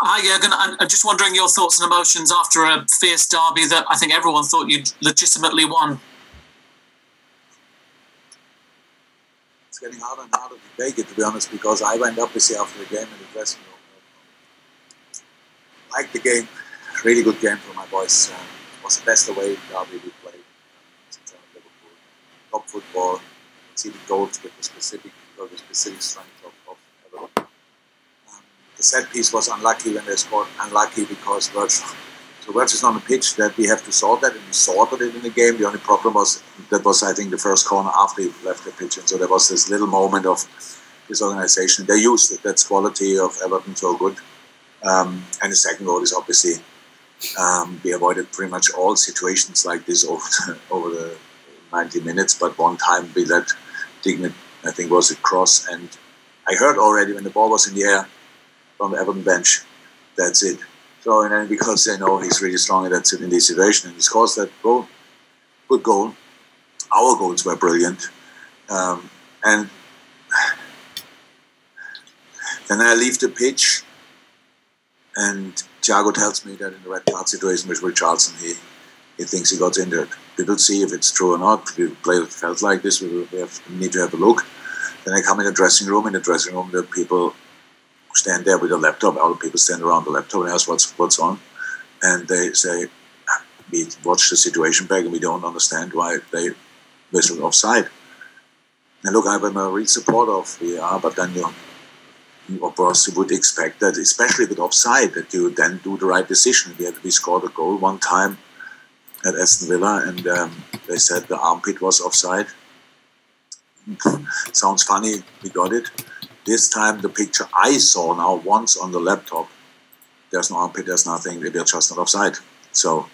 Hi, Jurgen. I'm just wondering your thoughts and emotions after a fierce derby that I think everyone thought you'd legitimately won. It's getting harder and harder to take it, to be honest, because I went up after the game in the dressing room. Liked the game, really good game for my boys. It was the best away derby we played since Liverpool. Top football, conceded goals with the specific strength of Everton. The set piece was unlucky when they scored, unlucky because Virgil. So Virgil's on the pitch, that we have to sort that, and we sorted it in the game. The only problem was, that was, I think, the first corner after he left the pitch, and so there was this little moment of disorganization. They used it, that's quality of Everton so good. And the second goal is obviously, we avoided pretty much all situations like this over the 90 minutes, but one time we let Dignit, I think was a cross, and I heard already when the ball was in the air from the Everton bench, that's it. So, and then because they know he's really strong, and that's it in this situation, and he scores that goal, good goal. Our goals were brilliant, and then I leave the pitch, and Thiago tells me that in the red card situation with Richarlison, he thinks he got injured. We will see if it's true or not. We felt like this. We need to have a look. Then I come in the dressing room. In the dressing room, the people stand there with a laptop. All the people stand around the laptop and ask what's on. And they say, we watch the situation back and we don't understand why they whistled offside. And look, I'm a real supporter of VAR, but then you of course you would expect that, especially with offside, that you then do the right decision. We scored a goal one time at Aston Villa, and they said the armpit was offside. Sounds funny, we got it. This time the picture I saw now once on the laptop, there's no armpit, there's nothing, they're just not offside. So,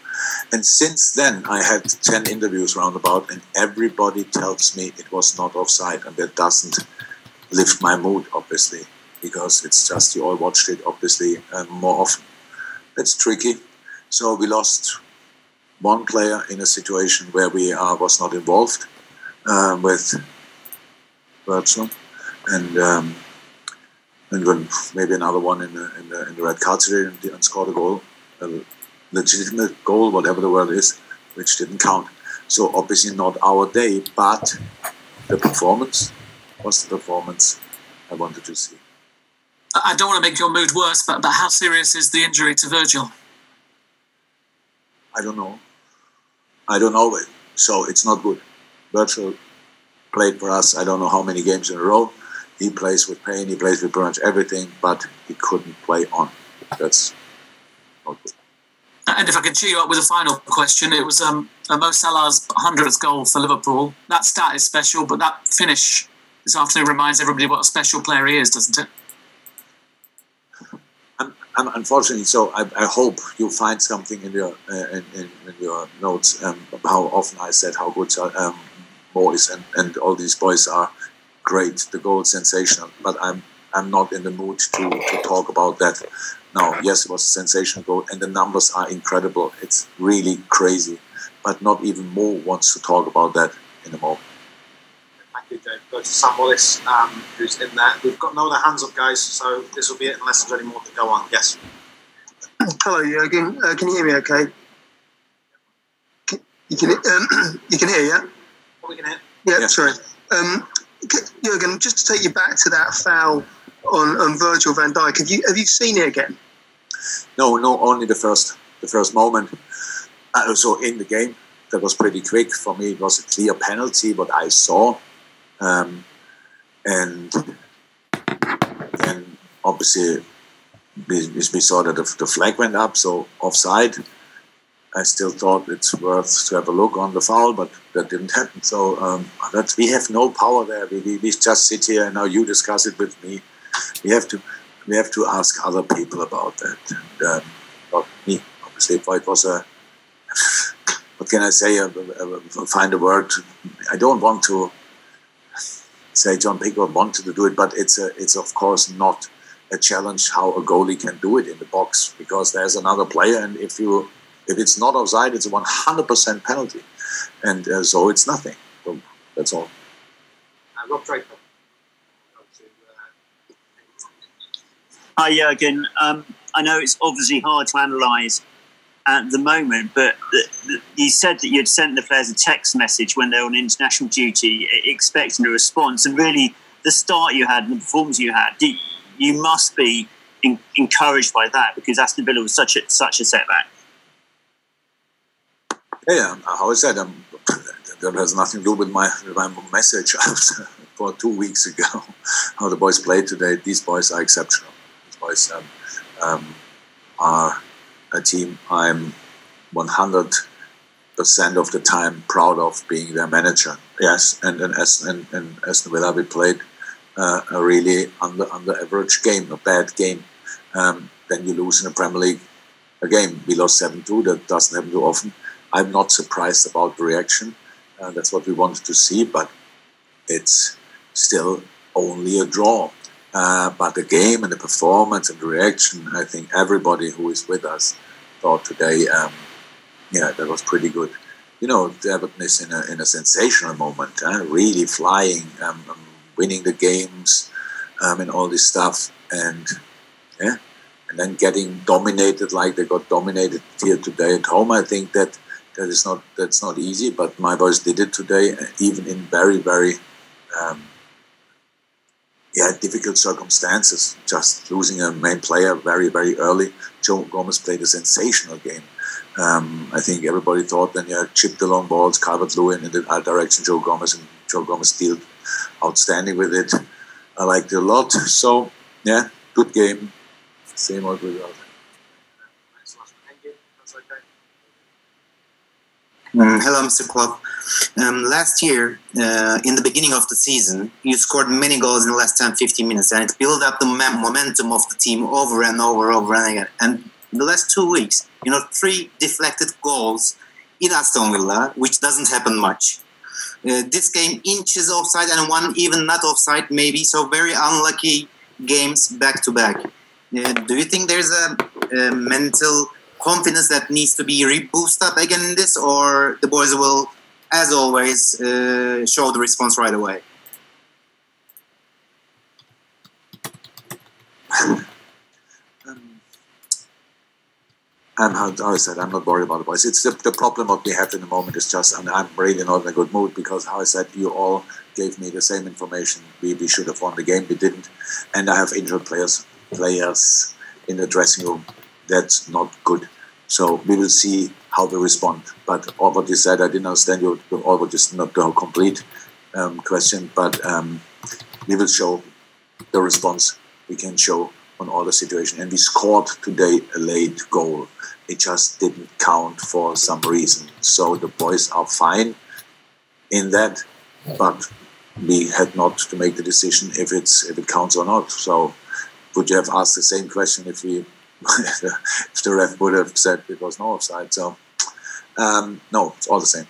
and since then I had 10 interviews roundabout, and everybody tells me it was not offside, and that doesn't lift my mood, obviously, because it's just, you all watched it, obviously, more often. It's tricky. So we lost one player in a situation where we was not involved with Virgil, and then maybe another one in the red card situation, and scored a goal, a legitimate goal, whatever the word is, which didn't count. So obviously not our day, but the performance was the performance I wanted to see. I don't want to make your mood worse, but how serious is the injury to Virgil? I don't know. So it's not good. Virgil played for us, I don't know how many games in a row. He plays with pain, he plays with pretty much everything, but he couldn't play on. That's not good. And if I can cheer you up with a final question, it was Mo Salah's 100th goal for Liverpool. That stat is special, but that finish this afternoon reminds everybody what a special player he is, doesn't it? Unfortunately, so I hope you find something in your notes how often I said how good Mo is, and all these boys are great. The goal is sensational, but I'm not in the mood to talk about that now. Yes, it was a sensational goal, and the numbers are incredible. It's really crazy, but not even Mo wants to talk about that in a moment. Thank you, Dave. Go to Sam Wallace, who's in there. We've got no other hands up, guys, so this will be it unless there's any more to go on. Yes. Hello, Jurgen. Can you hear me okay? You can hear, yeah? We can hear. Yeah, yes. Sorry. Jurgen, just to take you back to that foul on Virgil van Dijk, have you seen it again? No, only the first moment. So in the game, that was pretty quick. For me, it was a clear penalty, what I saw. And obviously, we saw that the flag went up, so offside. I still thought it's worth to have a look on the foul, but that didn't happen. So we have no power there. We just sit here and now you discuss it with me. We have to ask other people about that, and not me. Obviously, if it was a what can I say? Find a word. I don't want to say John Pickford wanted to do it, but it's of course not a challenge how a goalie can do it in the box, because there's another player, and if it's not offside, it's a 100% penalty, and so it's nothing. So that's all. Rob Draper. Hi, Jurgen. I know it's obviously hard to analyse at the moment, but you said that you'd sent the players a text message when they were on international duty, expecting a response, and really the start you had and the performance you had, you must be encouraged by that, because Aston Villa was such a setback. Yeah, how I said, that has nothing to do with my message for 2 weeks ago. How the boys played today. These boys are exceptional. These boys are a team I'm 100% of the time proud of being their manager. Yes, and Aston Villa, we played a really under average game, a bad game. Then you lose in the Premier League a game. We lost 7-2. That doesn't happen too often. I'm not surprised about the reaction. That's what we wanted to see, but it's still only a draw. But the game and the performance and the reaction, I think everybody who is with us thought today, that was pretty good. You know, Everton is in a sensational moment, really flying, winning the games, and all this stuff, and then getting dominated like they got dominated here today at home. I think that's not easy, but my boys did it today, even in very, very difficult circumstances. Just losing a main player very, very early. Joe Gomez played a sensational game. I think everybody thought then chipped the long balls, Calvert-Lewin in the direction Joe Gomez dealt outstanding with it. I liked it a lot. So good game. Same old result. Hello, Mr. Klopp. Last year, in the beginning of the season, you scored many goals in the last 10-15 minutes, and it built up the momentum of the team over and over and again. And in the last 2 weeks, 3 deflected goals in Aston Villa, which doesn't happen much. This game inches offside and one even not offside, maybe. So very unlucky games back to back. Do you think there's a mental confidence that needs to be reboosted up again in this, or the boys will, as always, show the response right away? I'm not worried about the boys. It's the problem what we have in the moment is just, and I'm really not in a good mood because, how I said, you all gave me the same information. We should have won the game. We didn't, and I have injured players in the dressing room. That's not good. So we will see how we respond. But all what you said, I didn't understand you. All what is not the complete question. But we will show the response we can show on all the situation. And we scored today a late goal. It just didn't count for some reason. So the boys are fine in that, but we had not to make the decision if it counts or not. So would you have asked the same question if the ref would have said it was no offside? So no, it's all the same.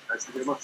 Thank you very much.